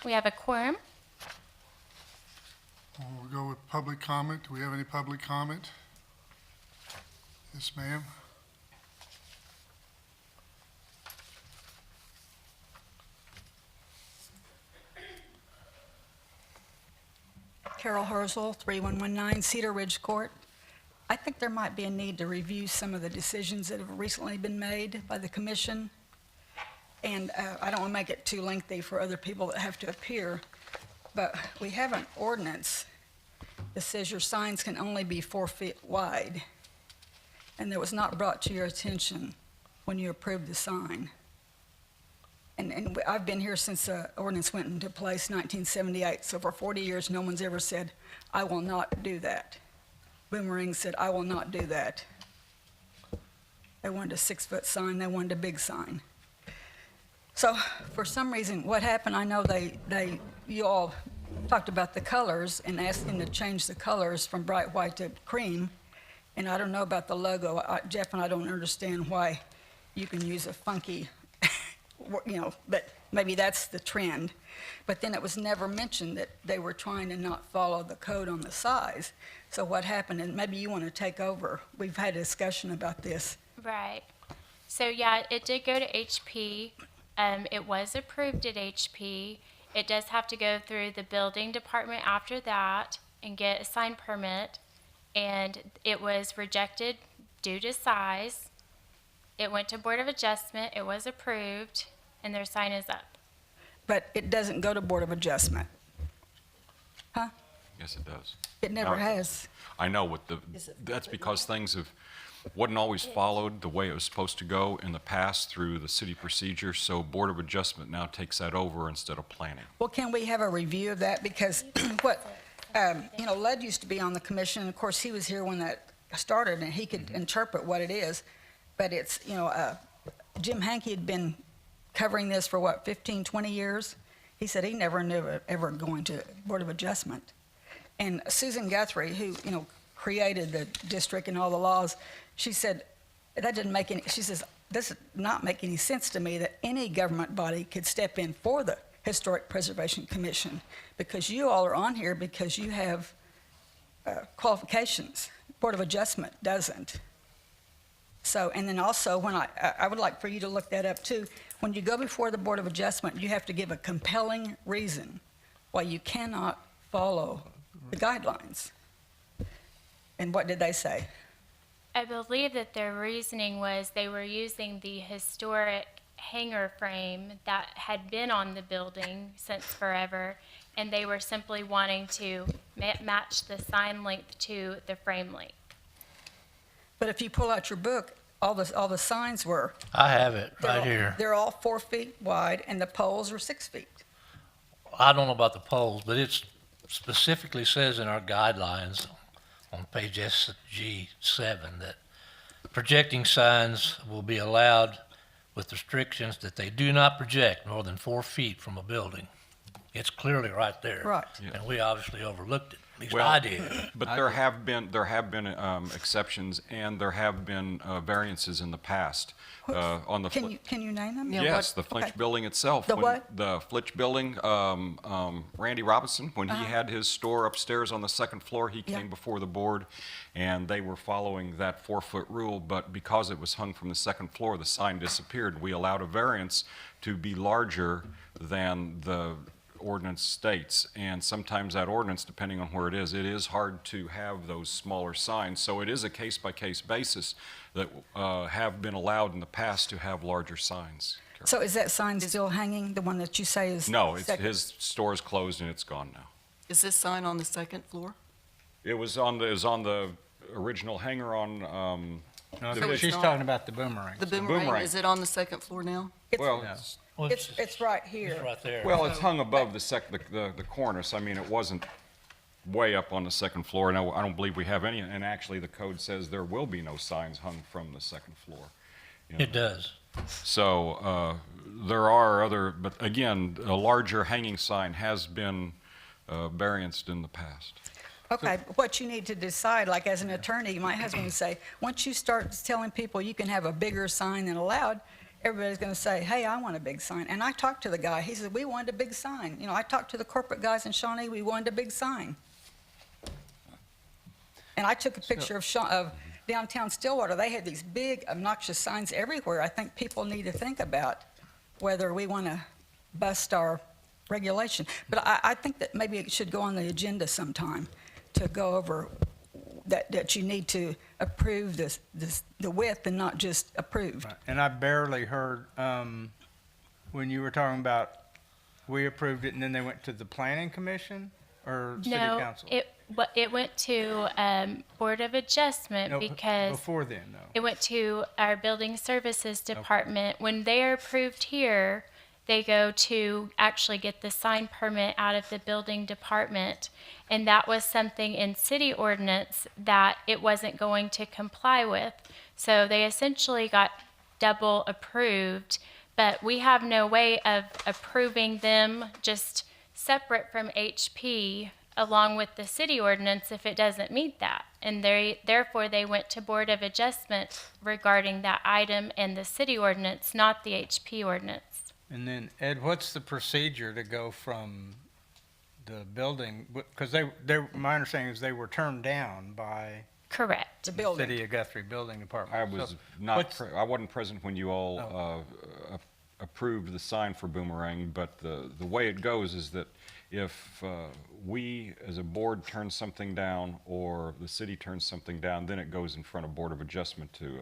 We have a quorum. We'll go with public comment. Do we have any public comment? Yes, ma'am. Carol Herzl, 3119 Cedar Ridge Court. I think there might be a need to review some of the decisions that have recently been made by the commission. And I don't want to make it too lengthy for other people that have to appear, but we have an ordinance that says your signs can only be 4 feet wide. And that was not brought to your attention when you approved the sign. And I've been here since the ordinance went into place, 1978. So for 40 years, no one's ever said, I will not do that. Boomerang said, I will not do that. They wanted a 6-foot sign. They wanted a big sign. So for some reason, what happened, I know you all talked about the colors and asked them to change the colors from bright white to cream. And I don't know about the logo. Jeff and I don't understand why you can use a funky, but maybe that's the trend. But then it was never mentioned that they were trying to not follow the code on the size. So what happened, and maybe you want to take over. We've had a discussion about this. Right. So yeah, it did go to HP. It was approved at HP. It does have to go through the building department after that and get a sign permit. And it was rejected due to size. It went to Board of Adjustment. It was approved, and their sign is up. But it doesn't go to Board of Adjustment. Huh? Yes, it does. It never has. I know, that's because things wasn't always followed the way it was supposed to go in the past through the city procedure, so Board of Adjustment now takes that over instead of planning. Well, can we have a review of that? Because Led used to be on the commission, and of course, he was here when that started, and he could interpret what it is. But it's, Jim Hankey had been covering this for 15, 20 years? He said he never knew ever going to Board of Adjustment. And Susan Guthrie, who, created the district and all the laws, she said, that didn't make any, she says, this does not make any sense to me that any government body could step in for the Historic Preservation Commission, because you all are on here because you have qualifications. Board of Adjustment doesn't. So, and then also, when I would like for you to look that up too, when you go before the Board of Adjustment, you have to give a compelling reason why you cannot follow the guidelines. And what did they say? I believe that their reasoning was they were using the historic hanger frame that had been on the building since forever, and they were simply wanting to match the sign length to the frame length. But if you pull out your book, all the signs were. I have it right here. They're all 4 feet wide, and the poles are 6 feet. I don't know about the poles, but it specifically says in our guidelines on page SG7 that projecting signs will be allowed with restrictions that they do not project more than 4 feet from a building. It's clearly right there. Right. And we obviously overlooked it. At least Well, I did. But there have been exceptions, and there have been variances in the past. On the Can you name them? Yes, the Flinch Okay. building itself. The when- what? The Flinch building, Randy Robinson, when he had his store upstairs on the second floor, he Yeah. came before the board, and they were following that 4-foot rule, but because it was hung from the second floor, the sign disappeared. We allowed a variance to be larger than the ordinance states, and sometimes that ordinance, depending on where it is hard to have those smaller signs. So it is a case-by-case basis that have been allowed in the past to have larger signs. Carol. So is that sign still hanging, the one that you say is? No, second? his store is closed and it's gone now. Is this sign on the second floor? It was on the original hanger on, No, So it's she's not- talking about the boomerang. The boomerang, boomerang. is it on the second floor now? well, Yeah. Well, It's right here. It's right there. well, it's hung above the cornice. I mean, it wasn't way up on the second floor, and I don't believe we have any, and actually the code says there will be no signs hung from the second floor. It does. So there are other, but again, a larger hanging sign has been varianced in the past. Okay, what you need to decide, like as an attorney, my husband would say, once you start telling people you can have a bigger sign than allowed, everybody's going to say, hey, I want a big sign. And I talked to the guy. He said, we wanted a big sign. You know, I talked to the corporate guys in Shawnee. We wanted a big sign. And I took a picture of downtown Stillwater. They had these big obnoxious signs everywhere. I think people need to think about whether we want to bust our regulation. But I think that maybe it should go on the agenda sometime to go over that you need to approve the width and not just approve. Right. And I barely heard, when you were talking about, we approved it and then they went to the planning commission or city No, council? it went to Board of Adjustment No, because Before then, though. it went to our Building Services Department. When they are approved here, they go to actually get the sign permit out of the building department. And that was something in city ordinance that it wasn't going to comply with. So they essentially got double approved, but we have no way of approving them just separate from HP along with the city ordinance if it doesn't meet that. And therefore they went to Board of Adjustment regarding that item and the city ordinance, not the HP ordinance. And then, Ed, what's the procedure to go from the building? Because my understanding is they were turned down by Correct. The the building. City of Guthrie Building Department. I was So not, what's- I wasn't present when you all approved the sign for Boomerang, but the way it goes is that if we, as a board, turn something down, or the city turns something down, then it goes in front of Board of Adjustment to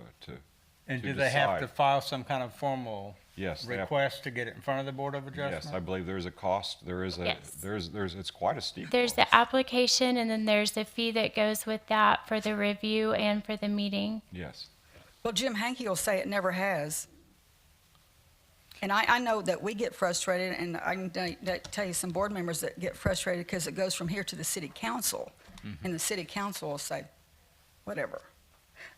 And to do they have to decide. file some kind of formal yes, they have, request to get it in front of the Board of Adjustment? yes, I believe there's a cost, there is a, Yes. it's quite a steep There's cost. the application and then there's the fee that goes with that for the review and for the meeting. Yes. Well, Jim Hankey will say it never has. And I know that we get frustrated, and I can tell you some board members that get frustrated because it goes from here to the city council. And the city council will say, whatever.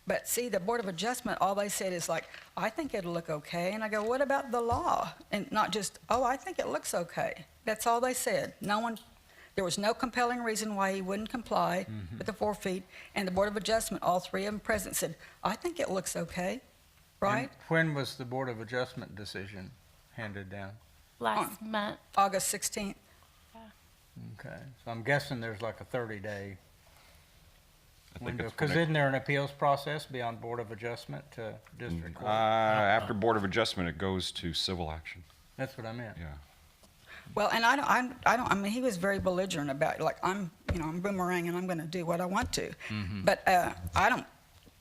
But see, the Board of Adjustment, all they said is like, I think it'll look okay. And I go, what about the law? And not just, oh, I think it looks okay. That's all they said. There was no compelling reason why he wouldn't comply with the 4 feet. And the Board of Adjustment, all three of them present, said, I think it looks okay, right? And when was the Board of Adjustment decision handed down? Last month. August 16th. Okay, so I'm guessing there's like a 30-day I think window. it's Because when it- isn't there an appeals process beyond Board of Adjustment to district court? After Board of Adjustment, it goes to civil action, That's what I meant. yeah. Well, and I mean, he was very belligerent about, like, I'm Boomerang and I'm going to do what I want to. But I don't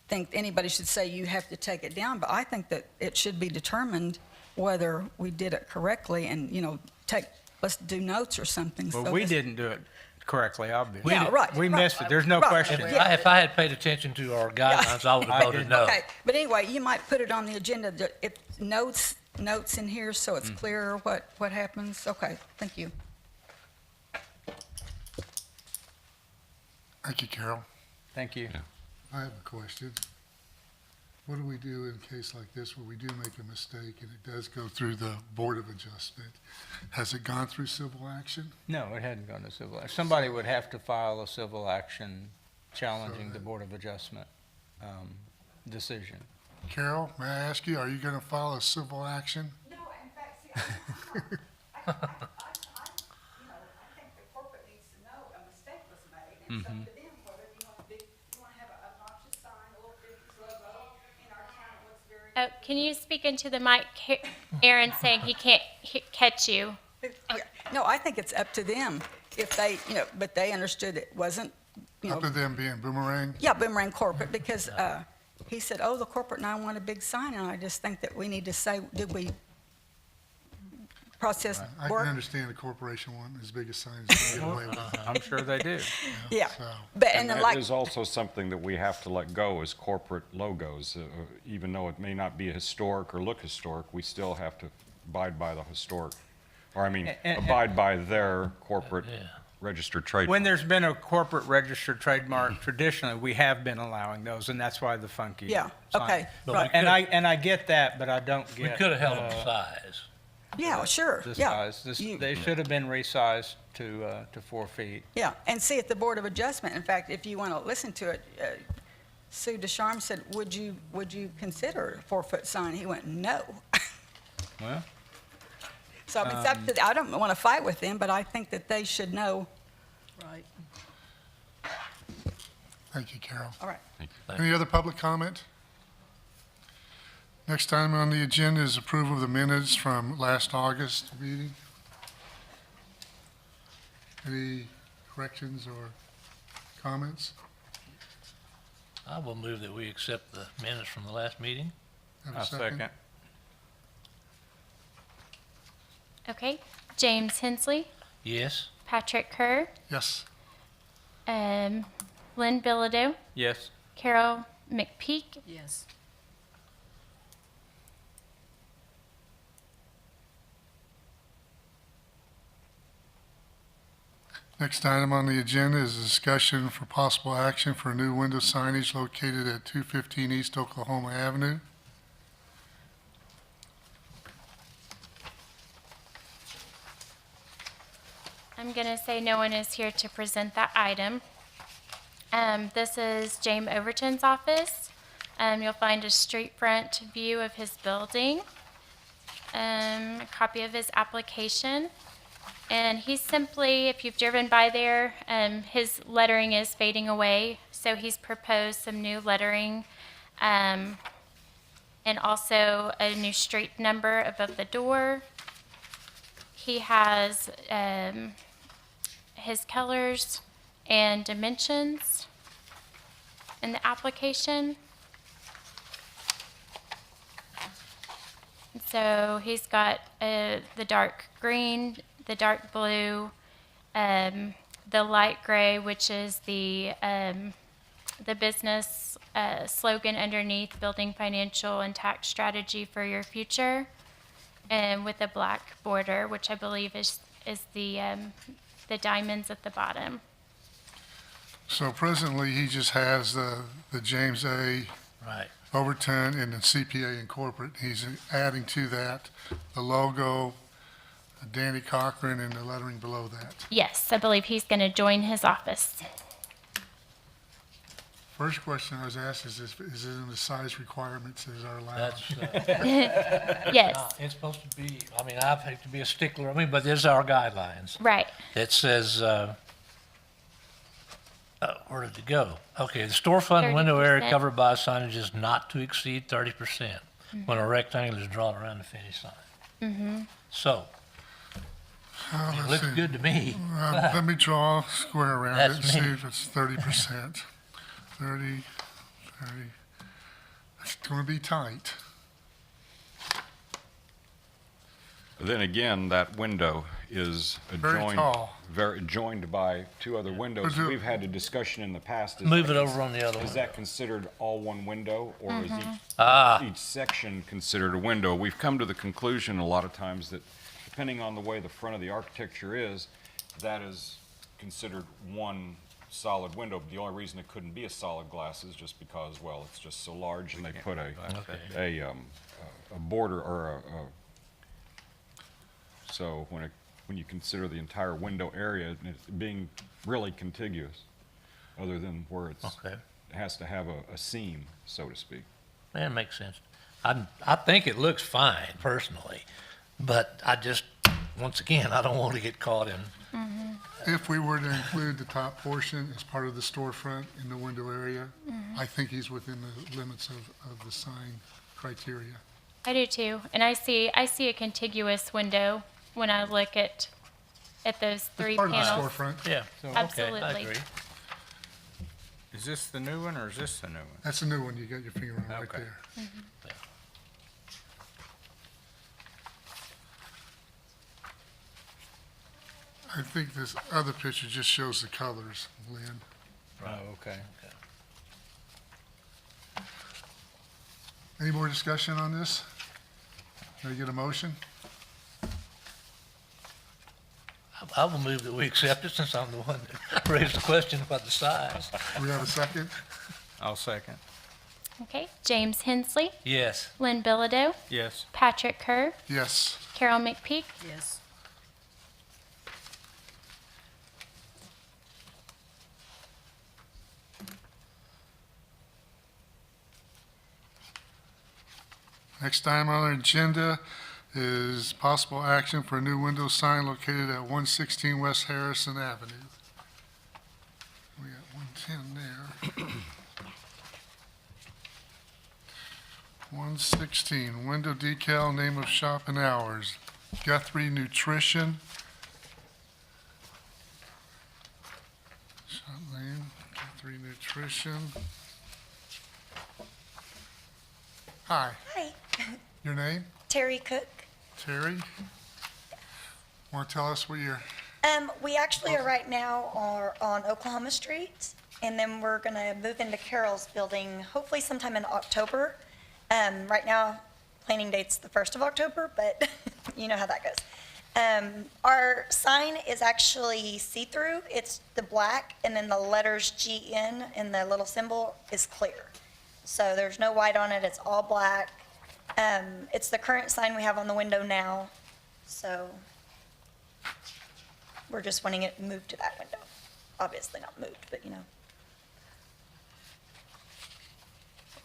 think anybody should say you have to take it down, but I think that it should be determined whether we did it correctly and, let's do notes or something. Well, so we this- didn't do it correctly, obviously. Yeah, right. We right, missed it, there's no right, question. If I had paid attention to our guidelines, I would I have voted did. no. Okay, but anyway, you might put it on the agenda, if notes in here so it's clear what happens. Okay, thank you. Thank you, Carol. Thank you. I have a question. What do we do in a case like this where we do make a mistake and it does go through the Board of Adjustment? Has it gone through civil action? No, it hadn't gone to civil action. Somebody would have to file a civil action challenging the Board of Adjustment decision. Carol, may I ask you, are you going to file a civil action? No, in fact, see, I think the corporate needs to know a mistake was made, and it's up to them whether you want to have an obnoxious sign, a little 50s logo, in our town, it looks very. Oh, can you speak into the mic? Aaron's saying he can't catch you. Okay. No, I think it's up to them if they, but they understood it wasn't, Up to them being Boomerang? yeah, Boomerang Corporate, because he said, oh, the corporate and I want a big sign, and I just think that we need to say, did we process I work? can understand a corporation wanting as big a sign as they can get away with. I'm sure they do. Yeah, So, but, And and then that like, is also something that we have to let go is corporate logos. Even though it may not be historic or look historic, we still have to abide by the historic, or I mean, And- abide by their corporate Yeah. registered trademark. When there's been a corporate registered trademark, traditionally, we have been allowing those, and that's why the funky. yeah, sign. okay, But we right, And I get that, but I don't We get. could have held them to size. yeah, sure, The yeah. size. You- They should have been resized to 4 feet. Yeah, and see at the Board of Adjustment, in fact, if you want to listen to it, Sue DeSharm said, would you consider a 4-foot sign? He went, no. Well, So if it's up to, I don't want to fight with them, but I think that they should know. Right. Thank you, Carol. All right. Any other public comment? Next item on the agenda is approval of the minutes from last August meeting. Any corrections or comments? I will move that we accept the minutes from the last meeting. Have a I'll second. Okay, James Hensley, Yes? Patrick Kerr, Yes. Lynn Bilodeau, Yes. Carol McPeak, Yes. Next item on the agenda is a discussion for possible action for new window signage located at 215 East Oklahoma Avenue. I'm going to say no one is here to present that item. This is James Overton's office. You'll find a street front view of his building, a copy of his application. And he's simply, if you've driven by there, his lettering is fading away. So he's proposed some new lettering and also a new street number above the door. He has his colors and dimensions in the application. So he's got the dark green, the dark blue, the light gray, which is the business slogan underneath, building financial and tax strategy for your future, and with a black border, which I believe is the diamonds at the bottom. So presently, he just has the James A. Right. Overton and the CPA and corporate. He's adding to that the logo, Danny Cochran, and the lettering below that. Yes, I believe he's going to join his office. First question I was asked is it in the size requirements as are allowed? That's, Yes, it's supposed to be, I mean, I hate to be a stickler, but there's our guidelines. right. It says, where did it go? Okay, the storefront window area 30%. covered by signage is not to exceed 30% when a rectangle is drawn around the finished sign. So, it Let's looks see. good to me. Let me draw a square around it and That's see me. if it's 30%. 30. It's going to be tight. Then again, that window is Very adjoined, tall. joined by two other windows. But do- We've had a discussion in the past. Move it over on the other Is one. that considered all one window, or is Ah, each section considered a window? We've come to the conclusion a lot of times that depending on the way the front of the architecture is, that is considered one solid window. The only reason it couldn't be a solid glass is just because, well, it's just so large, and they put a border or so when you consider the entire window area and it being really contiguous, other than where it okay. has to have a seam, so to speak. That makes sense. I think it looks fine personally, but I just, once again, I don't want to get caught in. If we were to include the top portion as part of the storefront in the window area, I think he's within the limits of the sign criteria. I do too, and I see a contiguous window when I look at those three It's part of the panels. storefront. Yeah, okay, I Absolutely. agree. Is this the new one or is this the new one? That's a new one. You got your finger on right Okay. there. I think this other picture just shows the colors, Lynn. Oh, okay. Any more discussion on this? Can I get a motion? I will move that we accept it since I'm the one that raised the question about the size. Do we have a second? I'll second. Okay, James Hensley, Yes. Lynn Bilodeau, Yes. Patrick Kerr, Yes. Carol McPeak, Yes. Next item on our agenda is possible action for a new window sign located at 116 West Harrison Avenue. We got 110 there. 116, window decal, name of shop and hours. Guthrie Nutrition. Shop name, Guthrie Nutrition. Hi, Hi, your name? Terry Cook. Terry? Want to tell us where you're, We actually are right now on Oklahoma Street, and then we're gonna move into Carol's building, hopefully sometime in October. Right now, planning date's the 1st of October, but you know how that goes. Our sign is actually see-through. It's the black, and then the letters GN and the little symbol is clear. So there's no white on it, it's all black. It's the current sign we have on the window now, so we're just wanting it moved to that window. Obviously not moved, but you know.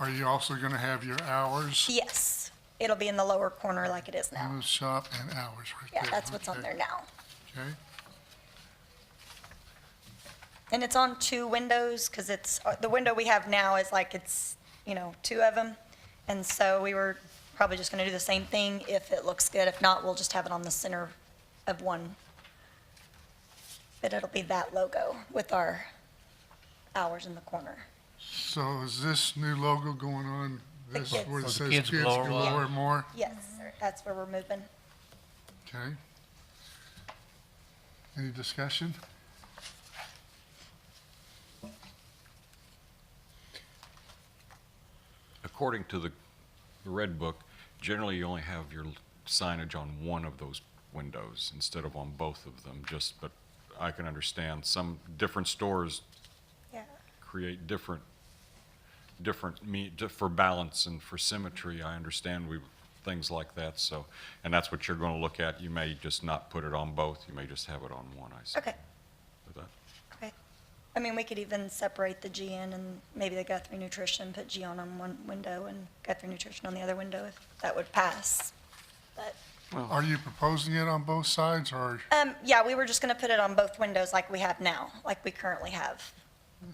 are you also going to have your hours? Yes, it'll be in the lower corner like it is now. Window shop and hours right there. Yeah, that's what's on Okay. there now. Okay, And it's on 2 windows, because it's, the window we have now is like it's, 2 of them. And so we were probably just gonna do the same thing if it looks good. If not, we'll just have it on the center of one. But it'll be that logo with our hours in the corner. so is this new logo going on, The this kids. where Oh, it the says kids kids galore. galore more? Yes, that's where we're moving. Okay. Any discussion? According to the Red Book, generally you only have your signage on one of those windows instead of on both of them, but I can understand some different stores Yeah. create different for balance and for symmetry. I understand things like that, so, and that's what you're going to look at. You may just not put it on both, you may just have it on one, I see. Okay, With that. okay. I mean, we could even separate the GN and maybe the Guthrie Nutrition, put GN on one window and Guthrie Nutrition on the other window, if that would pass. But, Are you proposing it on both sides, or yeah, we were just gonna put it on both windows like we have now, like we currently have.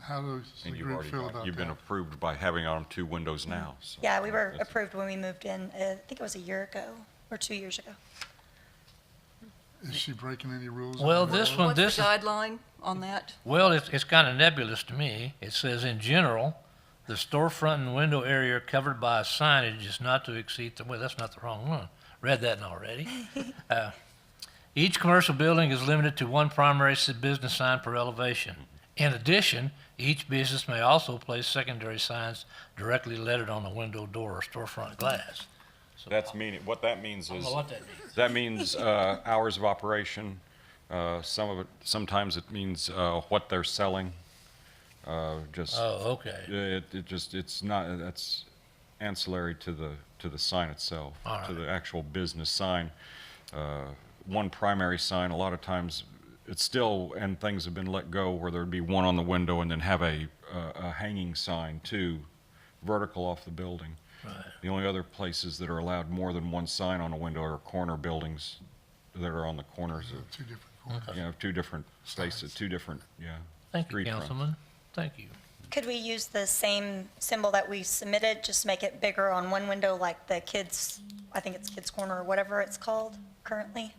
how does the And group feel about you've been that? approved by having it on 2 windows now, so. Yeah, we were that's- approved when we moved in, I think it was a year ago or 2 years ago. Is she breaking any rules? Well, on the this law? one, What's this the is, guideline on that? well, it's kind of nebulous to me. It says, in general, the storefront and window area covered by signage is not to exceed, well, that's not the wrong one. Read that already. Each commercial building is limited to one primary business sign per elevation. In addition, each business may also place secondary signs directly lettered on the window, door, or storefront glass. So What that means I don't is, know what that means. that means hours of operation. Sometimes it means what they're selling. Just, Oh, okay. it's not, that's ancillary to the sign itself, All to right. the actual business sign. One primary sign, a lot of times, it's still, and things have been let go where there'd be one on the window and then have a hanging sign too, vertical off the building. Right. The only other places that are allowed more than one sign on a window are corner buildings that are on the corners of, Two different corners. 2 different spaces, 2 different, Thank you, street fronts. Councilman. Thank you. Could we use the same symbol that we submitted, just make it bigger on one window, like the kids, I think it's Kids Corner or whatever it's called currently?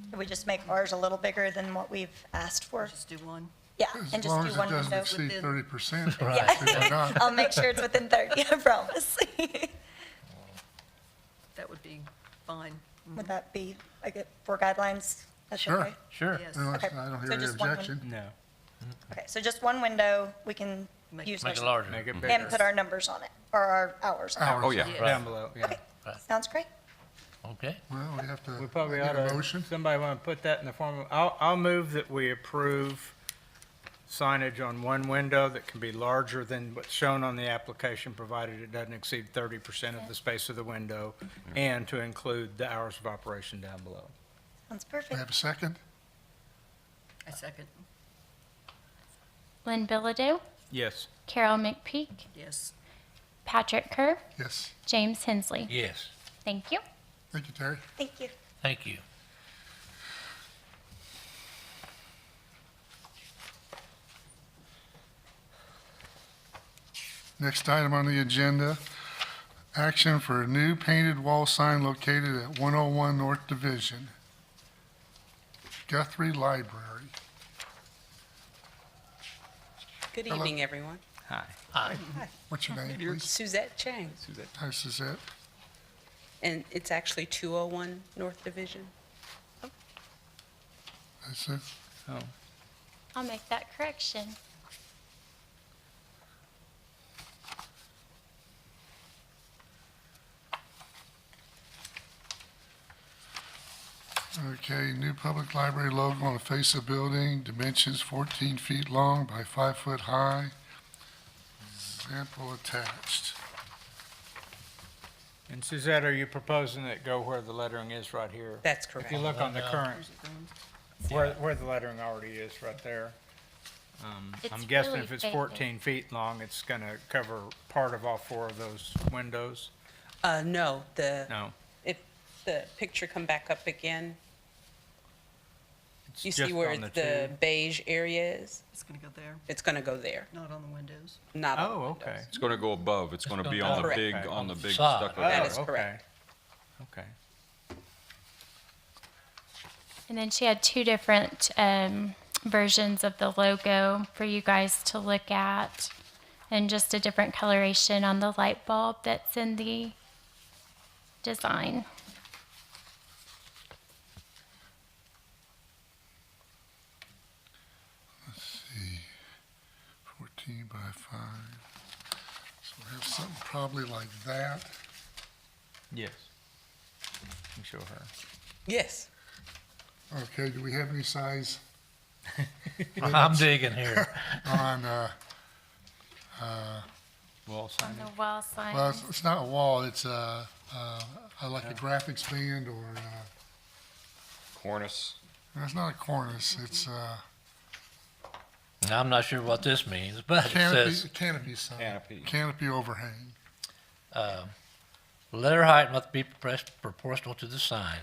Could we just make ours a little bigger than what we've asked for? Just do one. Yeah, As and just long do as it one doesn't window. exceed Within- 30%. Right. Why not? I'll make sure it's within 30, I promise. That would be fine. Would that be, like, for guidelines? That's Sure. okay? Sure. Yes. Unless Okay, I don't so hear any just one objection. No, Okay, so just one window, we can Make- use Make it our, larger. make it and bigger. put our numbers on it, or our hours. on it. Hours. Oh, yeah. Yes. Down below, yeah. Okay, sounds great. Okay. Well, we have to, We probably need ought a to, motion. somebody want to put that in the form of, I'll move that we approve signage on one window that can be larger than what's shown on the application, provided it doesn't exceed 30% of the space of the window, and to include the hours of operation down below. Sounds We perfect. have a second? I second. Lynn Bilodeau, Yes. Carol McPeak, Yes. Patrick Kerr, Yes. James Hensley. Yes. Thank you. Thank you, Terry. Thank you. Thank you. Next item on the agenda, action for a new painted wall sign located at 101 North Division. Guthrie Library. Good Hello. evening, everyone. Hi. What's your name, please? Suzette Chang, Hi, Suzette. and it's actually 201 North Division. That's it. I'll make that correction. Okay, new public library logo on the face of the building, dimensions 14 feet long by 5 foot high. Sample attached. And Suzette, are you proposing that go where the lettering is right here? That's If correct. you look on the current, Where's it going? where the lettering already is, right there. It's I'm guessing really if it's faded. 14 feet long, it's gonna cover part of all 4 of those windows? No, No. if the picture come back up again, It's you just see where on the the two. beige area is? It's gonna go there, It's gonna go there, not on the windows. not on the Oh, windows. okay. It's gonna go above, it's gonna be on the Correct. big, Okay. on the big Facade. stucco. That Oh, is okay. correct. Okay. And then she had two different versions of the logo for you guys to look at, and just a different coloration on the light bulb that's in the design. See, 14 by 5. So we have something probably like that. Yes. You show her. Yes, Okay, do we have any size I'm digging here. on, Wall On sign. the wall sign. well, it's not a wall, it's like a graphics band or, Cornice. it's not a cornice, it's I'm not sure what this means, but it says, canopy sign. Canopy. Canopy overhang. letter height must be proportional to the sign.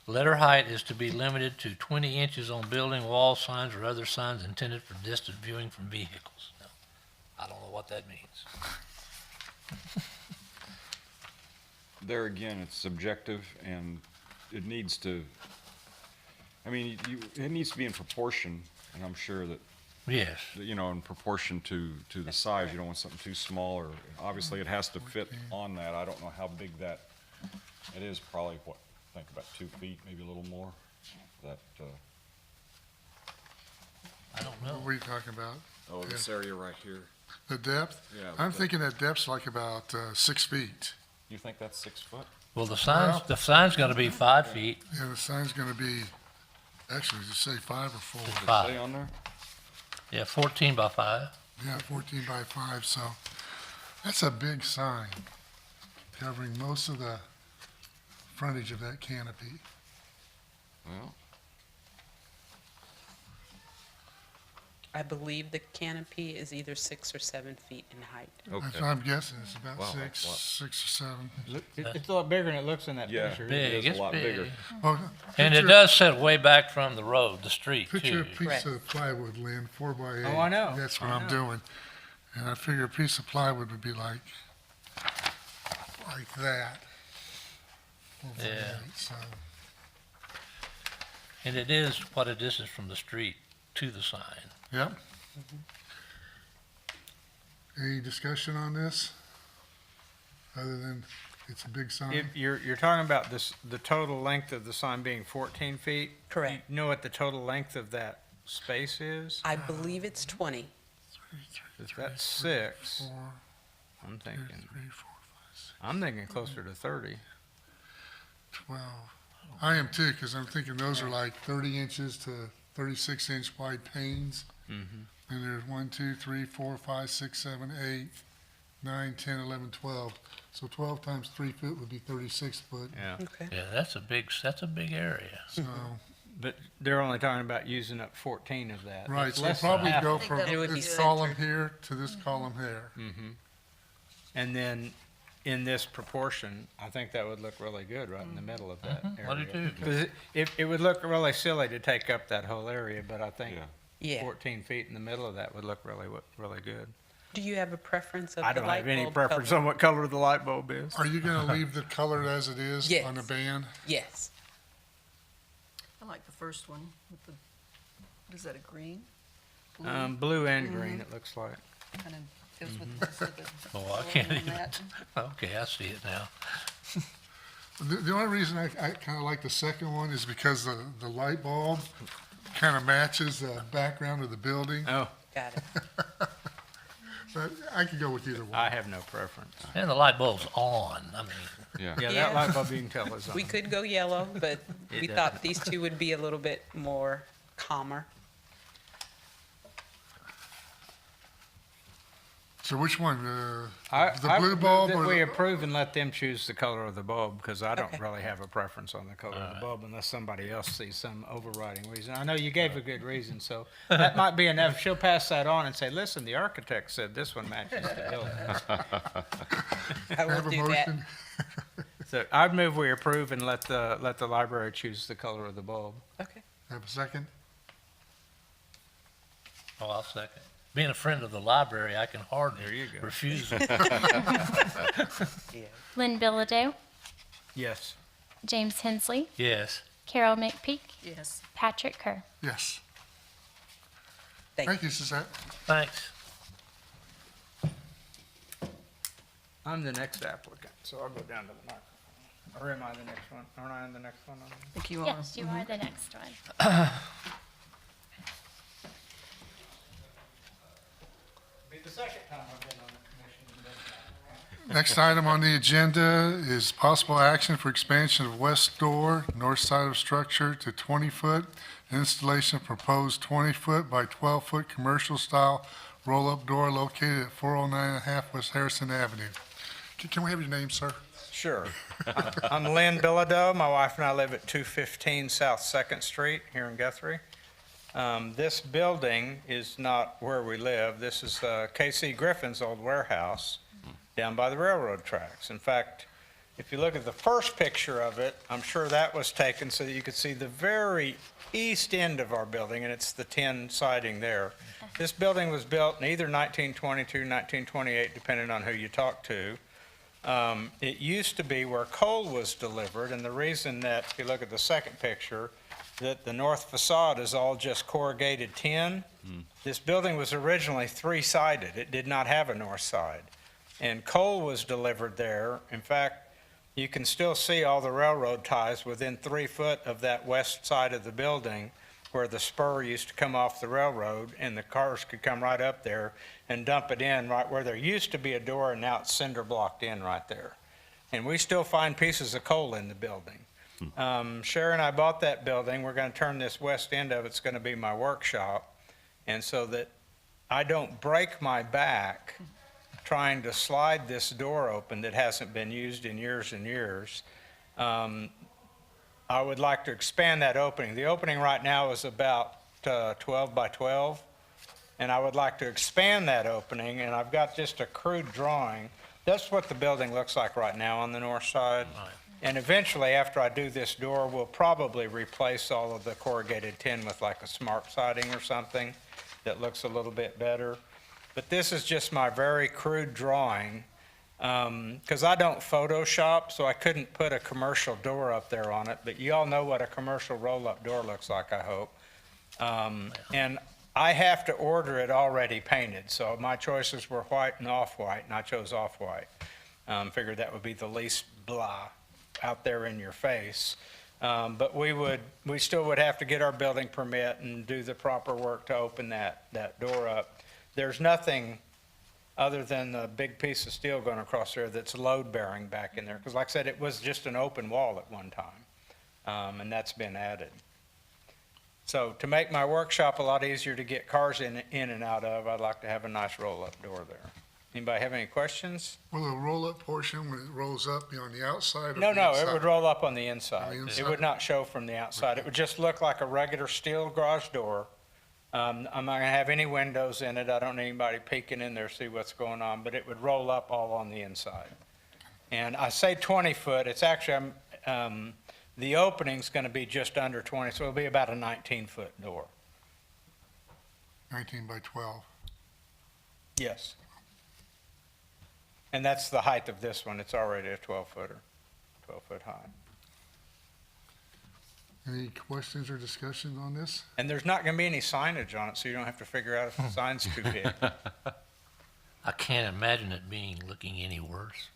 Letter height is to be limited to 20 inches on building, wall signs, or other signs intended for distant viewing from vehicles. Now, I don't know what that means. There again, it's subjective and it needs to, I mean, it needs to be in proportion, and I'm sure that, Yes, you know, in proportion to the size. You don't want something too small, or obviously it has to fit on that. I don't know how big that, it is probably, what, I think about 2 feet, maybe a little more. That, I don't What know. were you talking about? oh, this area right here. The depth? Yeah. I'm thinking that depth's like about 6 feet. You think that's 6 foot? Well, the Well- sign's gonna be 5 feet. Yeah, the sign's gonna be, actually, does it say 5 or 4? Does it Five. say on there? Yeah, 14 by 5. Yeah, 14 by 5, so that's a big sign covering most of the frontage of that canopy. Well, I believe the canopy is either 6 or 7 feet in height. That's okay. what I'm guessing, it's about Wow, 6, wow. 6 or 7. It's a lot bigger than it looks in that Yeah. picture. Big, is a it's lot bigger. big. Well, And it picture- does set way back from the road, the street, Picture a too. piece Correct. of plywood, Lynn, 4 by 8. Oh, I know. That's what I I'm know. doing. And I figure a piece of plywood would be like that. 4 by Yeah. 8, so. And it is what it is from the street to the sign. Yep. Any discussion on this? Other than it's a big sign? If you're talking about this, the total length of the sign being 14 feet? Correct. You know what the total length of that space is? I believe it's 20. If that's 6, 4, I'm 2, thinking, 3, 4, 5, 6, I'm thinking closer to 30. 12. I am too, because I'm thinking those are like 30 inches to 36-inch wide panes. Mm-hmm. And there's 1, 2, 3, 4, 5, 6, 7, 8, 9, 10, 11, 12. So 12 times 3 foot would be 36 foot. Yeah. Okay. Yeah, that's a big area. So, But they're only talking about using up 14 of that. right, That's so less than probably half. go think from that'll be this good. column here to this column here. And then in this proportion, I think that would look really good right in the middle of that area. I do too. Because it would look really silly to take up that whole area, but I think Yeah. Yeah. 14 feet in the middle of that would look really good. Do you have a preference of I the don't light have any bulb preference color? on what color the light bulb is. Are you gonna leave the color as it is Yes. on the band? Yes. I like the first one with the, what is that, a green? Blue? Blue and green, it looks like. Kind of goes with most of the Oh, I color can't on even, that. okay, I see it now. The only reason I kind of like the second one is because the light bulb kind of matches the background of the building. Oh, Got it. But I could go with either one. I have no preference. And the light bulb's on, I mean, Yeah. Yeah, Yeah. that light bulb you can tell is on. We could go yellow, but we does. thought these two would be a little bit more calmer. So which one, I the blue move bulb that or we the? approve and let them choose the color of the bulb, because I don't Okay. really have a preference on the color of the bulb unless somebody else sees some overriding reason. I know you gave a good reason, so that might be enough. She'll pass that on and say, listen, the architect said this one matches the building. I Have will a do that. motion? So I'd move we approve and let the library choose the color of the bulb. Okay. Have a second? oh, I'll second. Being a friend of the library, I can There hardly you go. refuse it. Yeah. Lynn Bilodeau, Yes. James Hensley, Yes, Carol McPeak, Yes. Patrick Kerr. Yes. Thank Thank you, Suzette. thanks. I'm the next applicant, so I'll go down to the microphone. Or am I the next one? Aren't I in the next one? I think you are. Yes, you are the next one. Be the second time I've been on the commission. Next item on the agenda is possible action for expansion of west door, north side of structure to 20-foot, installation of proposed 20-foot by 12-foot commercial-style roll-up door located at 409.5 West Harrison Avenue. Can we have your name, sir? Sure. I'm Lynn Bilodeau. My wife and I live at 215 South Second Street here in Guthrie. This building is not where we live. This is K.C. Griffin's old warehouse down by the railroad tracks. In fact, if you look at the first picture of it, I'm sure that was taken so that you could see the very east end of our building, and it's the tin siding there. This building was built in either 1922, 1928, depending on who you talk to. It used to be where coal was delivered, and the reason that, if you look at the second picture, that the north facade is all just corrugated tin. This building was originally three-sided. It did not have a north side. And coal was delivered there. In fact, you can still see all the railroad ties within 3 foot of that west side of the building where the spur used to come off the railroad, and the cars could come right up there and dump it in right where there used to be a door, and now it's cinder blocked in right there. And we still find pieces of coal in the building. Sharon and I bought that building. We're going to turn this west end of it's going to be my workshop. And so that I don't break my back trying to slide this door open that hasn't been used in years and years, I would like to expand that opening. The opening right now is about 12 by 12, and I would like to expand that opening, and I've got just a crude drawing. That's what the building looks like right now on the north side. And eventually, after I do this door, we'll probably replace all of the corrugated tin with like a smart siding or something that looks a little bit better. But this is just my very crude drawing, because I don't Photoshop, so I couldn't put a commercial door up there on it. But you all know what a commercial roll-up door looks like, I hope. And I have to order it already painted, so my choices were white and off-white, and I chose off-white. Figured that would be the least blah out there in your face. But we still would have to get our building permit and do the proper work to open that door up. There's nothing other than the big piece of steel going across there that's load-bearing back in there. Because like I said, it was just an open wall at one time, and that's been added. So to make my workshop a lot easier to get cars in and out of, I'd like to have a nice roll-up door there. Anybody have any questions? Will the roll-up portion, when it rolls up, be on the outside or No, the no, inside? it would roll up on the inside. On the It inside? would not show from the outside. It would just look like a regular steel garage door. I'm not gonna have any windows in it. I don't need anybody peeking in there to see what's going on, but it would roll up all on the inside. And I say 20 foot, it's actually, the opening's going to be just under 20, so it'll be about a 19-foot door. 19 by 12. Yes. And that's the height of this one. It's already a 12-footer, 12-foot high. Any questions or discussion on this? And there's not going to be any signage on it, so you don't have to figure out if the sign's too big. I can't imagine it looking any worse.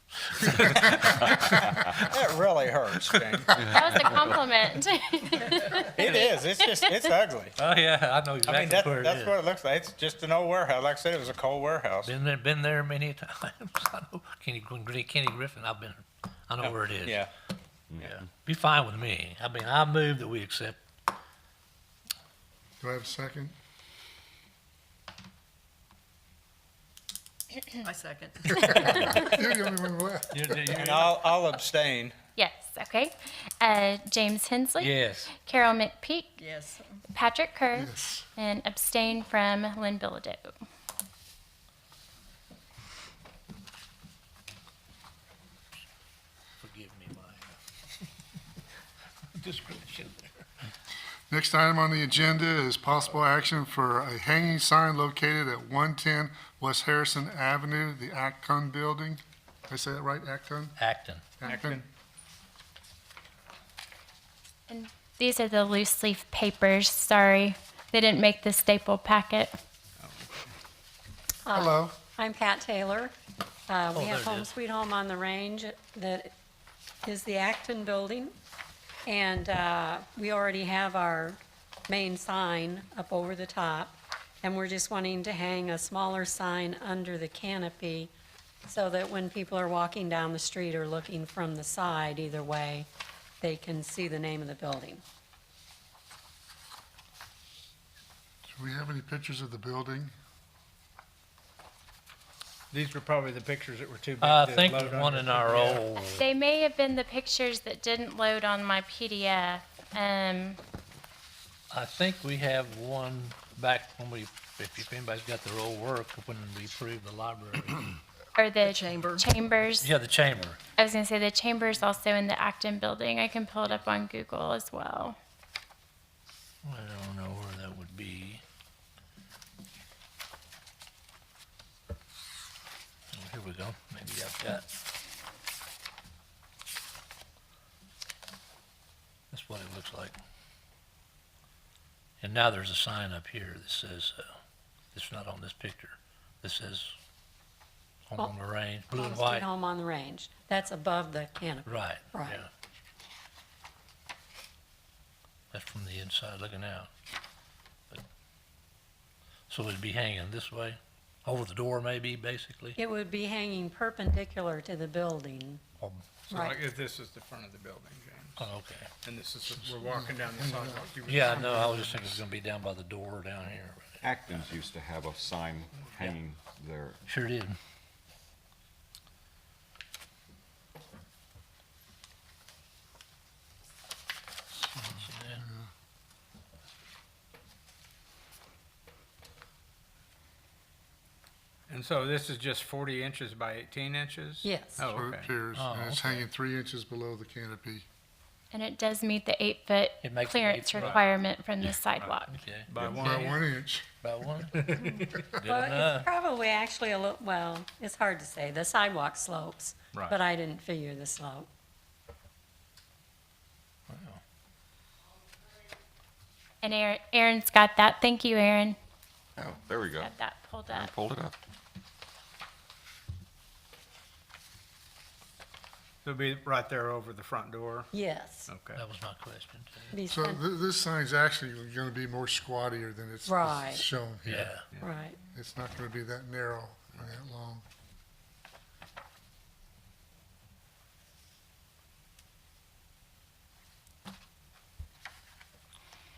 That really hurts, Jane. That was a compliment. It is. It's ugly. Oh, yeah, I know I mean, exactly where it that's is. what it looks like. It's just an old warehouse. Like I said, it was a coal warehouse. Been there many times. I know Kenny Griffin, I know where it is. Yeah. Yeah. Be fine with me. I mean, I move that we accept. Do I have a second? I second. You're the only one left. And I'll abstain. Yes, okay. James Hensley. Yes. Carol McPeak. Yes. Patrick Kerr. Yes. And abstain from Lynn Bilodeau. Forgive me my discretion there. Next item on the agenda is possible action for a hanging sign located at 110 West Harrison Avenue, the Acton Building. Did I say that right, Acton? Acton. Acton. And these are the loose leaf papers. Sorry, they didn't make the staple packet. Hello. I'm Pat Taylor. We there have it Home is. Sweet Home on the Range that is the Acton building. And we already have our main sign up over the top. And we're just wanting to hang a smaller sign under the canopy so that when people are walking down the street or looking from the side, either way, they can see the name of the building. Do we have any pictures of the building? These were probably the pictures that were too big I to think load there's one on in the our PDF. old, They may have been the pictures that didn't load on my PDF. I think we have one back when if anybody's got their old work, when we approved the library. Or the chamber. chambers. Yeah, the chamber. I was gonna say the chamber's also in the Acton building. I can pull it up on Google as well. I don't know where that would be. Oh, here we go. Maybe I've got. That's what it looks like. And now there's a sign up here that says, it's not on this picture. This says Home on the Range, blue Home and Sweet white. Home on the Range. That's above the canopy. Right, Right. yeah. That's from the inside looking out. But- So it'd be hanging this way, over the door maybe, basically? It would be hanging perpendicular to the building. Oh, So Right. like if this is the front of the building, James, oh, okay. and this is, we're walking down the sidewalk. you were- Yeah, no, I was just thinking it was gonna be down by the door down here. Acton's used to have a sign hanging there. Sure did. And so this is just 40 inches by 18 inches? Yes. Oh, So it okay. appears, Oh, and it's okay. hanging 3 inches below the canopy. And it does meet the 8-foot It makes it clearance 8 foot. requirement from the sidewalk. Okay, By one About inch. 1 inch. about one? Good Well, enough. it's probably actually a little, well, it's hard to say. The sidewalk slopes, Right. but I didn't figure the slope. And Aaron's got that. Thank you, Aaron. Oh, there we go. Got that pulled I up. pulled it up. So it'll be right there over the front door? Yes. Okay. That was my question too. Be So cent- this sign's actually going to be more squattier than it's Right. shown here. Yeah. Right. It's not going to be that narrow and that long.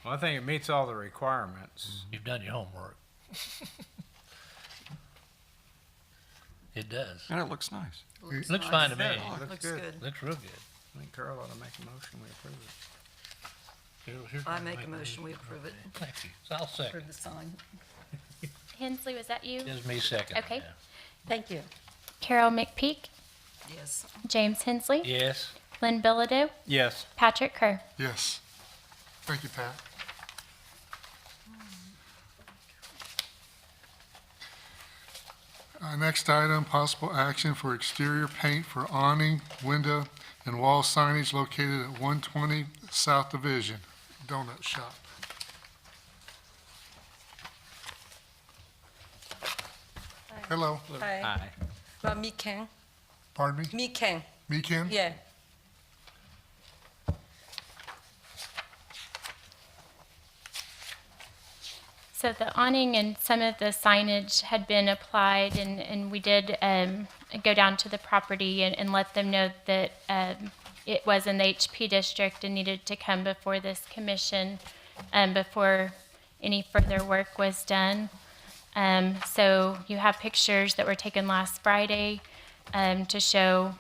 Well, I think it meets all the requirements. You've done your homework. It does. And it looks nice. Looks fine to me. Yeah, looks Looks good. good. Looks real good. I think Carol ought to make a motion, we approve it. Here's I my make a motion, we approve it. Thank you. So I'll For second. the sign. Hensley, was that you? Gives me second. Okay. yeah. Thank you. Carol McPeak, Yes. James Hensley, Yes. Lynn Bilodeau, Yes. Patrick Kerr. Yes. Thank you, Pat. Next item, possible action for exterior paint for awning, window, and wall signage located at 120 South Division, Donut Shop. Hello, Hi. Me Ken. pardon me, Me Ken. Meekin? Yeah. So the awning and some of the signage had been applied, and we did go down to the property and let them know that it was in the HP district and needed to come before this commission before any further work was done. So you have pictures that were taken last Friday to show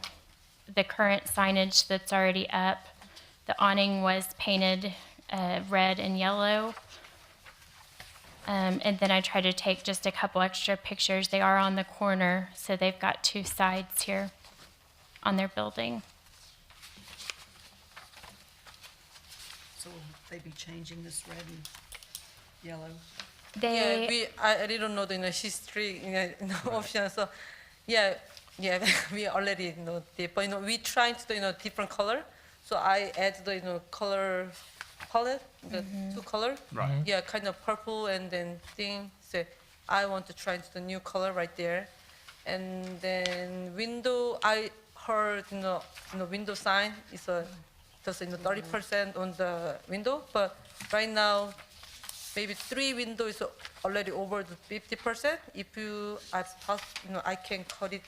the current signage that's already up. The awning was painted red and yellow. And then I tried to take just a couple extra pictures. They are on the corner, so they've got two sides here on their building. So will they be changing this red and yellow? They, I didn't know the history option. So, yeah, we already know the, but we tried to different color. So I add the color palette, the two color. Right. Yeah, kind of purple and then thing. So I want to try the new color right there, and then window. I heard window sign is just 30% on the window, but right now maybe 3 windows is already over the 50%. If you as I can cut it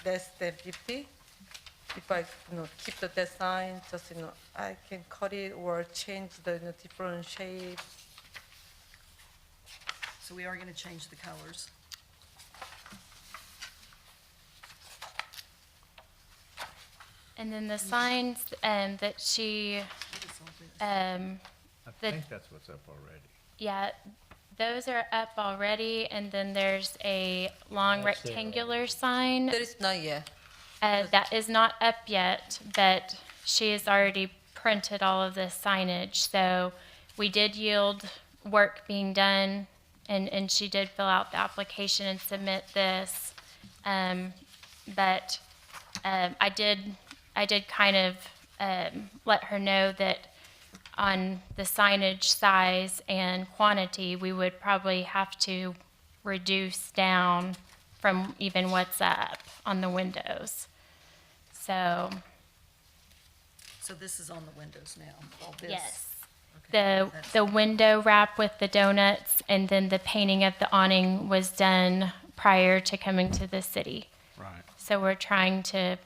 less than 50. If I keep the design, just I can cut it or change the different shape. So we are going to change the colors. and then the signs that she, What is all this? I The- think that's what's up already. yeah, those are up already, and then there's a long That's there rectangular sign. There is not yet. That is not up yet, but she has already printed all of this signage. So we did yield work being done, and she did fill out the application and submit this. But I did kind of let her know that on the signage size and quantity, we would probably have to reduce down from even what's up on the windows. So, So this is on the windows now, all this? yes. Okay. The window wrap with the donuts, and then the painting of the awning was done prior to coming to the city. Right. So we're trying to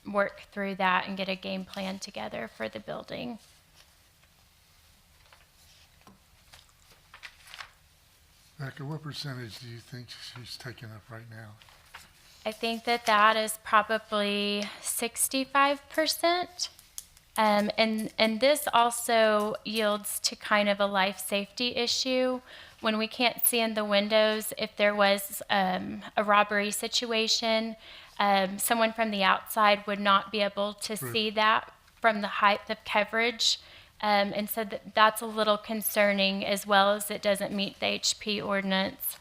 work through that and get a game plan together for the building. Becca, what percentage do you think she's taking up right now? I think that is probably 65%. And this also yields to kind of a life safety issue. When we can't see in the windows, if there was a robbery situation, someone from the outside would not be able to see that from the height of coverage. And so that's a little concerning, as well as it doesn't meet the HP ordinance.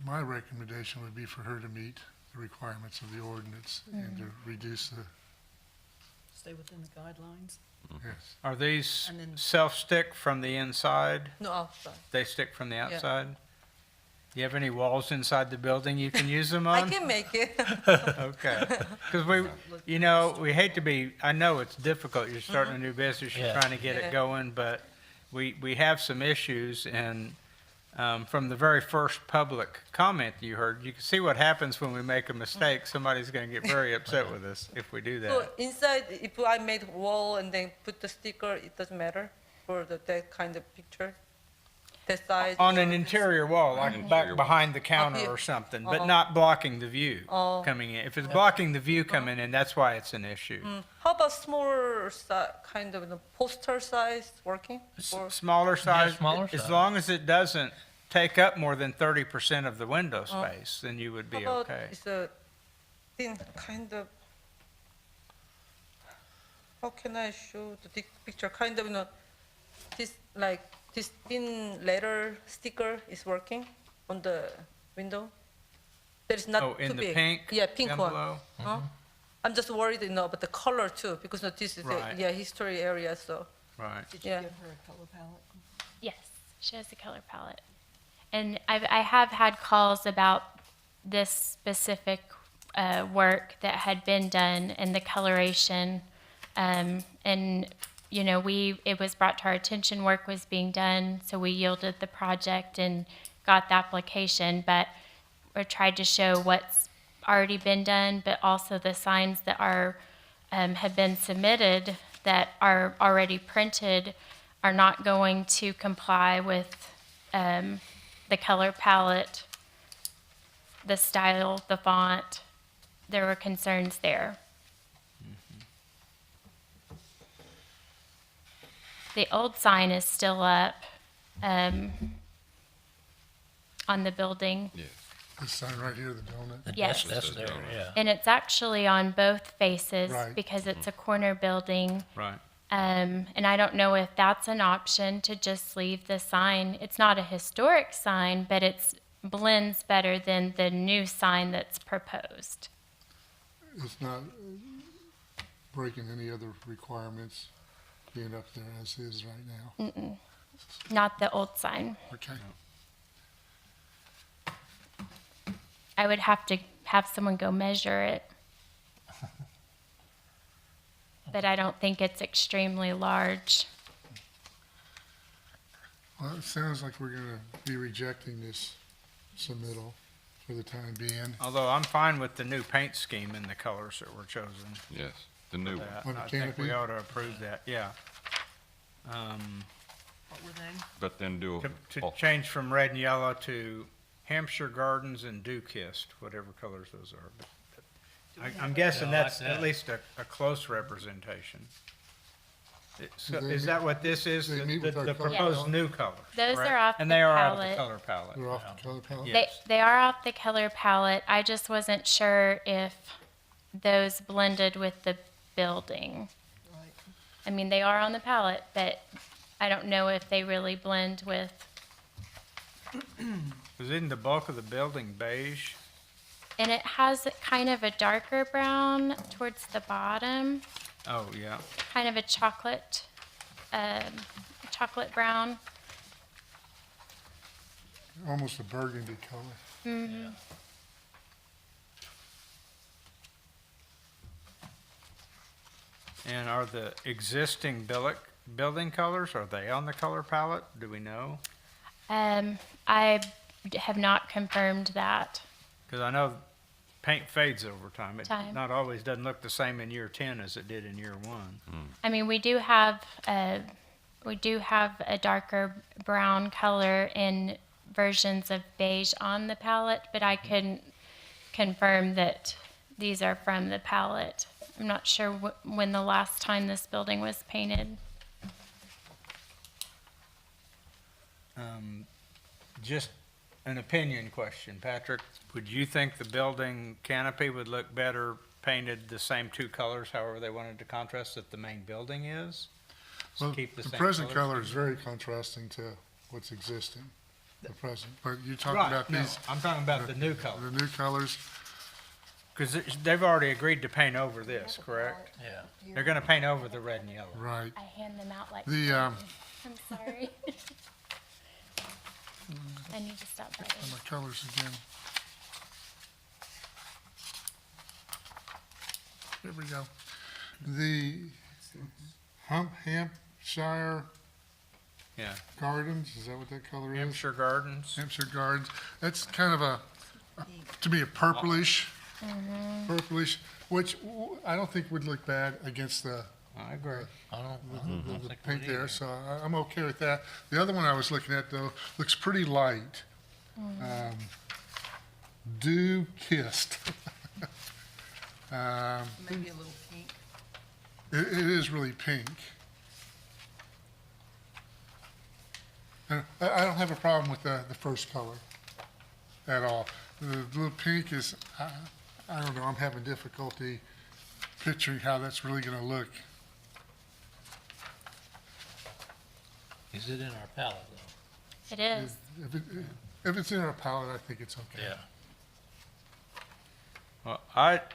My recommendation would be for her to meet the requirements of the ordinance and to reduce the, Stay within the guidelines? yes. Are these And then- self-stick from the inside? No outside. They stick from the outside? Do you have any walls inside the building you can use them I on? can make it. Okay. Because we hate to be, I know it's difficult, you're starting a new business, you're Yeah. trying to get Yeah. it going, but we have some issues, and from the very first public comment you heard, you can see what happens when we make a mistake. Somebody's going to get very upset with us if we do So that. inside, if I made wall and then put the sticker, it doesn't matter for that kind of picture, that size. On or an this- interior wall, like Interior back wall. behind the counter here. or something, but Uh-huh. not blocking the view Oh. coming in. If it's blocking the view coming in, that's why it's an issue. How about smaller kind of poster size working? Or Smaller size, smaller as size. long as it doesn't take up more than 30% of the window space, then you would How be about okay. it's a thin kind of. How can I show the picture? Kind of, this like this thin letter sticker is working on the window. That is not Oh, too in the big. pink Yeah, pink one. envelope? Huh? I'm just worried, about the color too, because this is Right. a history area, so. Right. Did you Yeah. give her a color palette? Yes, she has a color palette. And I have had calls about this specific work that had been done and the coloration. And, it was brought to our attention work was being done, so we yielded the project and got the application. But we tried to show what's already been done, but also the signs that have been submitted that are already printed are not going to comply with the color palette, the style, the font. There were concerns there. The old sign is still up on the building. This sign right here, the donut. Yes. That's there, yeah. And it's actually on both faces Right. because it's a corner building. Right. And I don't know if that's an option to just leave the sign. It's not a historic sign, but it blends better than the new sign that's proposed. It's not breaking any other requirements being up there as is right now. Not the old sign. Okay. I would have to have someone go measure it. But I don't think it's extremely large. Well, it sounds like we're gonna be rejecting this submittal for the time being. Although I'm fine with the new paint scheme and the colors that were chosen. Yes, the new one. That. On the I think we canopy? ought to approve that, yeah. What were they? But then do, To change from red and yellow to Hampshire Gardens and Dew Kissed, whatever colors those are. But I'm guessing Yeah, I like that's that. at least a close representation. So Do they is meet- that what this is? they The meet with our the color proposed palette? new colors? Those correct? are off And the they are out of the palette. color palette. They're off the color palette. Yes. They are off the color palette. I just wasn't sure if those blended with the building. Right. I mean, they are on the palette, but I don't know if they really blend with. Was in the bulk of the building beige? And it has kind of a darker brown towards the bottom, Oh, yeah. kind of a chocolate brown. Almost a burgundy color. And are the existing building colors, are they on the color palette? Do we know? I have not confirmed that. Because I know paint fades over time. It Time. not always doesn't look the same in year 10 as it did in year 1. I mean, we do have a darker brown color in versions of beige on the palette, but I couldn't confirm that these are from the palette. I'm not sure when the last time this building was painted. Just an opinion question, Patrick. Would you think the building canopy would look better painted the same two colors, however they wanted to contrast that the main building is? Just Well, keep the the same present colors? color is very contrasting to what's existing, the present. But you're talking Right, about no, these, I'm talking about the new color. the new colors. Because they've already agreed to paint over this, correct? Yeah. They're going to paint over the red and yellow. Right. I hand them out like. The, I'm sorry. I need to stop writing. my colors again. Here we go. The Hampshire Yeah. Gardens, is that what that color is? Hampshire Gardens. Hampshire Gardens. That's kind of to me, a purplish, which I don't think would look bad against the I agree. I don't the think paint we there, either. so I'm okay with that. The other one I was looking at, though, looks pretty light. Dew Kissed. Maybe a little pink. It is really pink. I don't have a problem with the first color at all. The blue pink is, I don't know, I'm having difficulty picturing how that's really gonna look. Is it in our palette, though? It is. If it's in our palette, I think it's okay. Yeah. Well,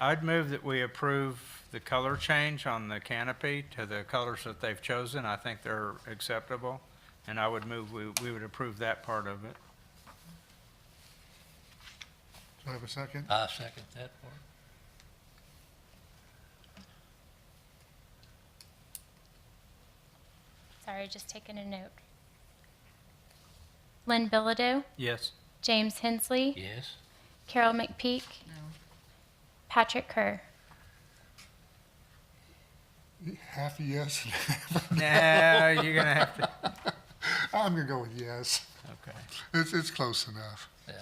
I'd move that we approve the color change on the canopy to the colors that they've chosen. I think they're acceptable, and I would move, we would approve that part of it. Do I have a second? I second that part. Sorry, just taking a note. Lynn Bilodeau, Yes. James Hensley, Yes? Carol McPeak, Patrick Kerr. Half a yes. Nah, you're gonna have to, I'm gonna go with yes. okay. It's close enough. Yeah.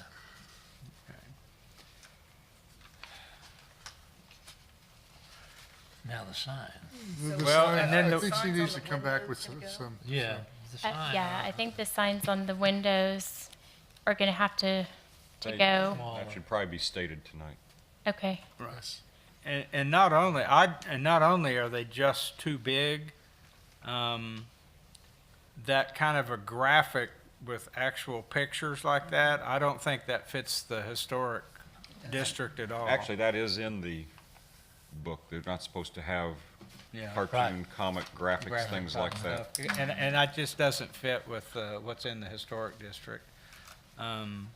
Now the sign. The Well, sign, and then I the- think she Signs needs on to the come back with windows some, Yeah, the sign. Yeah, I think the signs on the windows are gonna have to They- go. That should probably be stated tonight. Okay. yes. And not only, not only are they just too big, that kind of a graphic with actual pictures like that, I don't think that fits the historic district at all. Actually, that is in the book. They're not supposed to have Yeah. cartoon, comic, graphics, things like that. And that just doesn't fit with what's in the historic district. And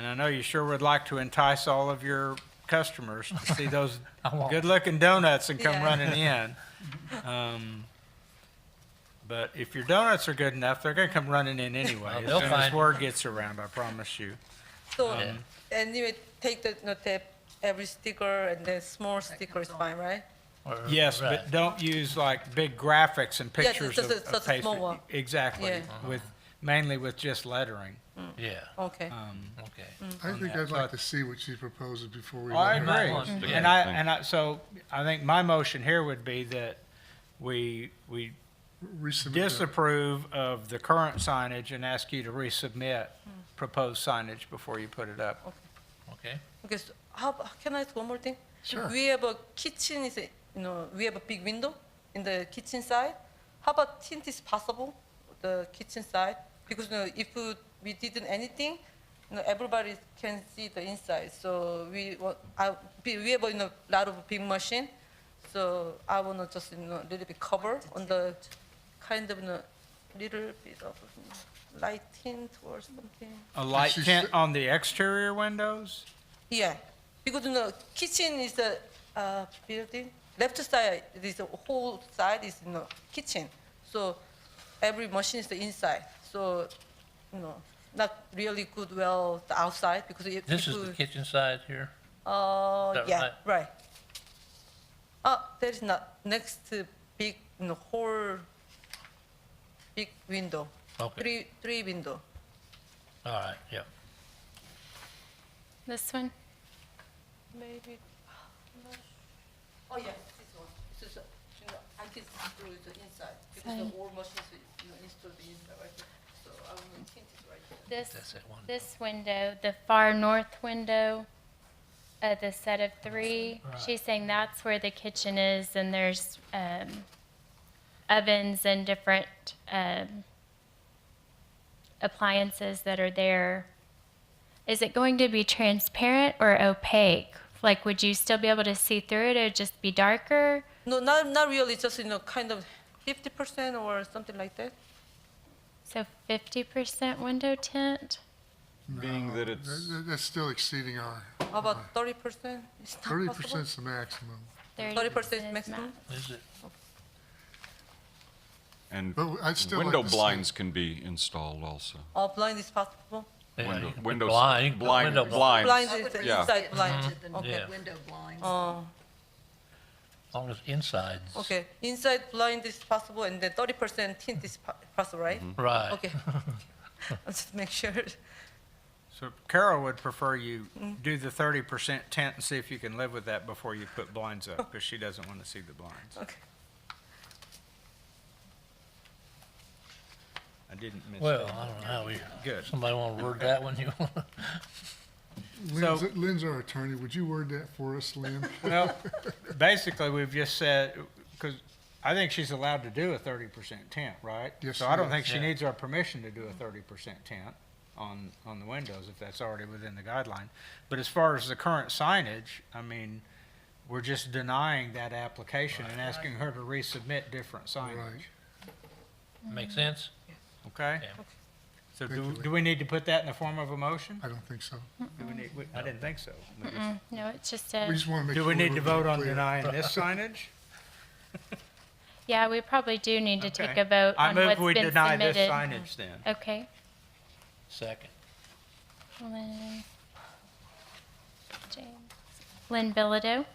I know you sure would like to entice all of your customers to see those I won't. good-looking donuts and come Yeah. running in. But if your donuts are good enough, they're gonna come running in anyway, Well, as they'll soon as find- word gets around, I promise you. So Yeah. anyway, take the tape every sticker and then small sticker is fine, right? Or- Yes, right. but don't use like big graphics and Yeah, pictures just of a- just a pastry. small one. Exactly, Yeah. with, mainly with just lettering. Yeah, Okay. okay. I think that. I'd like to see what she proposes before we. I let her- might agree. want to look And at I, so I think my motion here would be that we Resubmit that. disapprove of the current signage and ask you to resubmit proposed signage before you put it up. Okay. Okay. So can I ask one more thing? Sure. We have a kitchen. We have a big window in the kitchen side. How about tint is possible? The kitchen side, because if we didn't anything, everybody can see the inside. So we have a lot of big machine. So I want to just little bit cover on the kind of little bit of light tint or something. A light She's- tint on the exterior windows? Yeah, because kitchen is the building. Left side, this whole side is kitchen. So every machine is the inside. So not really good. Well, the outside because if This is the kitchen side here? that yeah, right? right. There is not next to big whole big window. Okay, Three window. all right, yeah. This one? Maybe. Oh yeah, this one. This is, I can see through the inside because Fine. the old machines installed the inside right there. So I will tint it right there. This, That's it, one. this window, the far north window, the set of three, she's saying that's where the kitchen is, and there's ovens and different appliances that are there. Is it going to be transparent or opaque? Like, would you still be able to see through it, or just be darker? No, not really. Just kind of 50% or something like that. So 50% window tint? Being that No, it's, That's still exceeding our, How about 30%? It's not 30% possible. is the maximum. 30% is maximum? Is it? and But I'd still like window to see- blinds can be installed also. Blind is possible. Yeah, Window- you can put windows- blind, you can put blind- window blind. Blind I is would the really inside say blind. tinted than Okay. Yeah. window blinds. As long as inside's. Okay. Inside blind is possible, and then 30% tint is possible, right? Right. Okay. Let's make sure. So Carol would prefer you do the 30% tint and see if you can live with that before you put blinds up, because she doesn't want to see the blinds. Okay. I didn't misstate. Well, I don't know how we, Good. somebody want to word that one? You want? Lynn's our attorney. Would you word that for us, Lynn? Well, basically, we've just said, because I think she's allowed to do a 30% tent, right? Yes, So I don't she think is. she Yeah. needs our permission to do a 30% tent on the windows, if that's already within the guideline. But as far as the current signage, I mean, we're just denying that application and asking her to resubmit different signage, Right. Make sense? okay? Yeah. So Thank you, do we need to put that in the form of a motion? I don't think so. I didn't think so. We just- No, it's just We a, just want to make Do sure. we need we're to vote on clear. denying this signage? yeah, we probably do need to take Okay. a vote I on move what's we been deny this submitted. signage then. Okay. Second. Lynn. James. Lynn Bilodeau,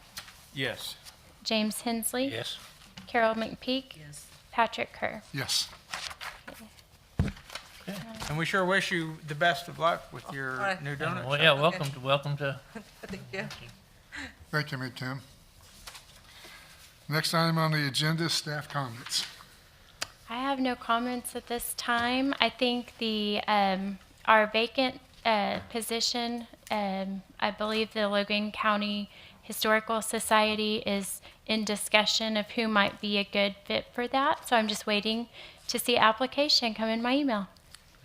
Yes. James Hensley. Yes. Carol McPeak. Yes. Patrick Kerr. Yes. And we sure wish you the best of luck with your All right. new donut Well, shop. yeah, welcome to, Thank you. Thank you, Ms. Kim. Next item on the agenda is staff comments. I have no comments at this time. I think our vacant position, I believe the Logan County Historical Society is in discussion of who might be a good fit for that. So I'm just waiting to see application come in my email.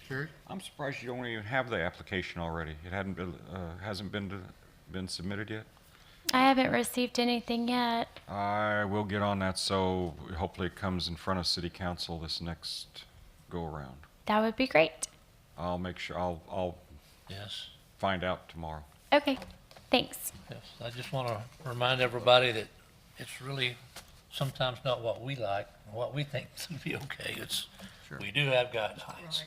Sherry? I'm surprised you don't even have the application already. It hasn't been submitted yet? I haven't received anything yet. I will get on that, so hopefully it comes in front of city council this next go-around. That would be great. I'll make sure, I'll yes. find out tomorrow. Okay, thanks. Yes, I just want to remind everybody that it's really sometimes not what we like, or what we think would be okay. It's, we do have guidelines.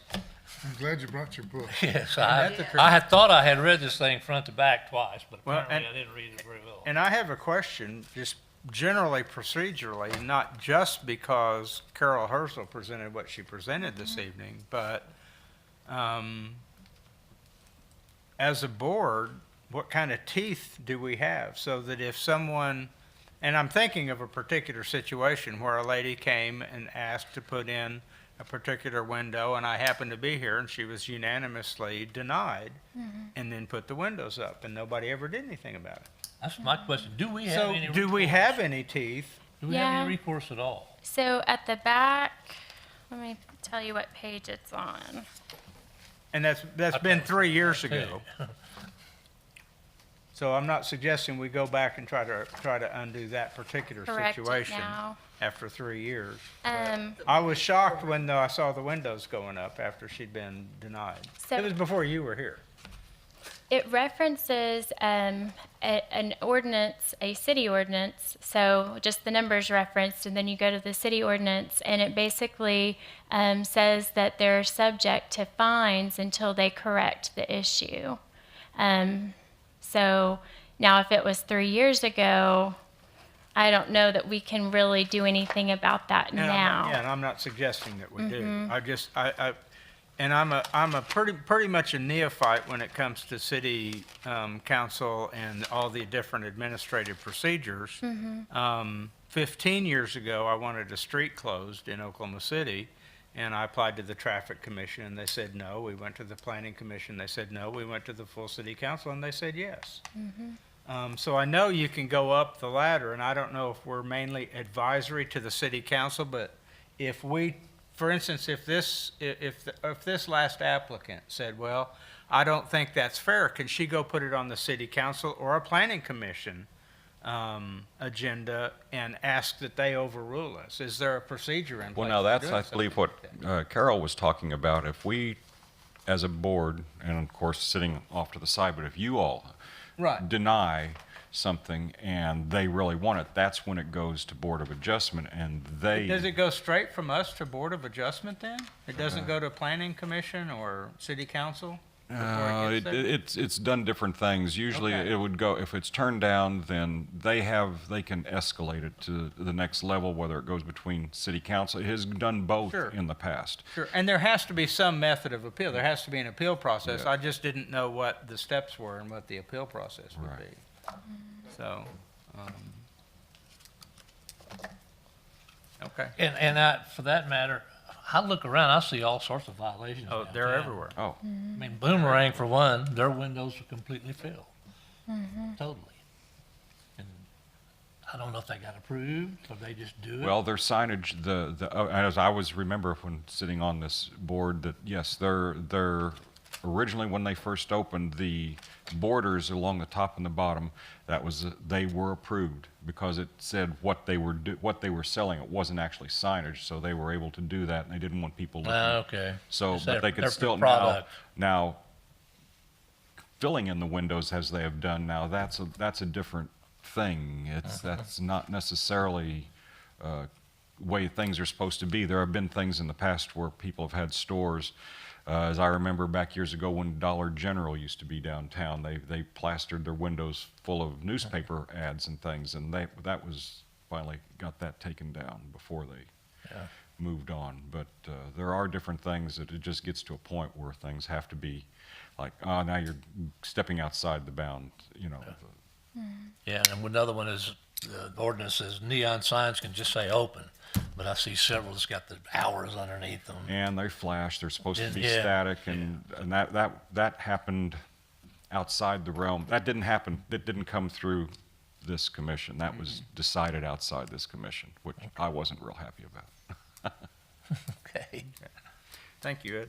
I'm glad you brought your book. Yes, I had thought I had read this thing front to back twice, but Well, apparently I didn't read it very well. And I have a question, just generally procedurally, not just because Carol Herzl presented what she presented this evening, but as a board, what kind of teeth do we have so that if someone, and I'm thinking of a particular situation where a lady came and asked to put in a particular window, and I happened to be here, and she was unanimously denied, and then put the windows up, and nobody ever did anything about it. That's my question. Do we have So, any do we recourse? have any teeth? Do we have Yeah. any recourse at all? So at the back, let me tell you what page it's on. And that's been 3 years Okay. ago. So I'm not suggesting we go back and try to undo that particular Correct it situation now. after 3 years. Um, I was shocked when I saw the windows going up after she'd been denied. So- It was before you were here. It references an ordinance, a city ordinance, so just the numbers referenced, and then you go to the city ordinance, and it basically says that they're subject to fines until they correct the issue. So now if it was 3 years ago, I don't know that we can really do anything about that And I'm not- now. Yeah, and I'm not suggesting that we do. I'm a pretty much a neophyte when it comes to city council and all the different administrative procedures. 15 years ago, I wanted a street closed in Oklahoma City, and I applied to the traffic commission, and they said no. We went to the planning commission, they said no. We went to the full city council, and they said yes. So I know you can go up the ladder, and I don't know if we're mainly advisory to the city council, but if we, for instance, if this last applicant said, well, I don't think that's fair, can she go put it on the city council or a planning commission agenda and ask that they overrule us? Is there a procedure in place? Well, now for that's, doing I believe, what Carol was talking about. If we, as a board, and of course, sitting off to the side, but if you all Right. deny something and they really want it, that's when it goes to Board of Adjustment, and they. Does it go straight from us to Board of Adjustment then? It doesn't go to planning commission or city council? before it gets there? It's done different things. Usually Okay. it would go, if it's turned down, then they can escalate it to the next level, whether it goes between city council. It has done both Sure. in the past. Sure, and there has to be some method of appeal. There has to be an appeal process. Yeah. I just didn't know what the steps were and what the appeal process would Right. be. So, okay. And for that matter, I look around, I see all sorts of violations Oh, they're downtown. everywhere. Oh, I mean, Boomerang, for one, their windows are completely filled. Totally. And I don't know if they got approved, or they just do it. well, their signage, as I always remember when sitting on this board, that yes, they're originally, when they first opened, the borders along the top and the bottom, they were approved because it said what they were selling. It wasn't actually signage, so they were able to do that, and they didn't want people looking. Okay. So, It's but their- they could their still product. now filling in the windows as they have done now. That's a different thing. That's not necessarily way things are supposed to be. There have been things in the past where people have had stores. As I remember back years ago when Dollar General used to be downtown, they plastered their windows full of newspaper ads and things, and that was finally got that taken down before they moved on. But there are different things that it just gets to a point where things have to be like, oh, now you're stepping outside the bound, you know. Yeah, and another one is, the ordinance says neon signs can just say open, but I see several that's got the hours underneath them. And they flash, they're supposed to be Yeah, static, and that happened outside the realm. That didn't come through this commission. That was decided outside this commission, which I wasn't real happy about. Okay. Thank you, Ed.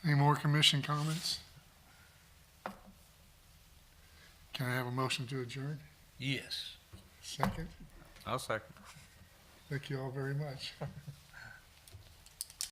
Any more commission comments? Can I have a motion to adjourn? Yes. Second? I'll second. Thank you all very much.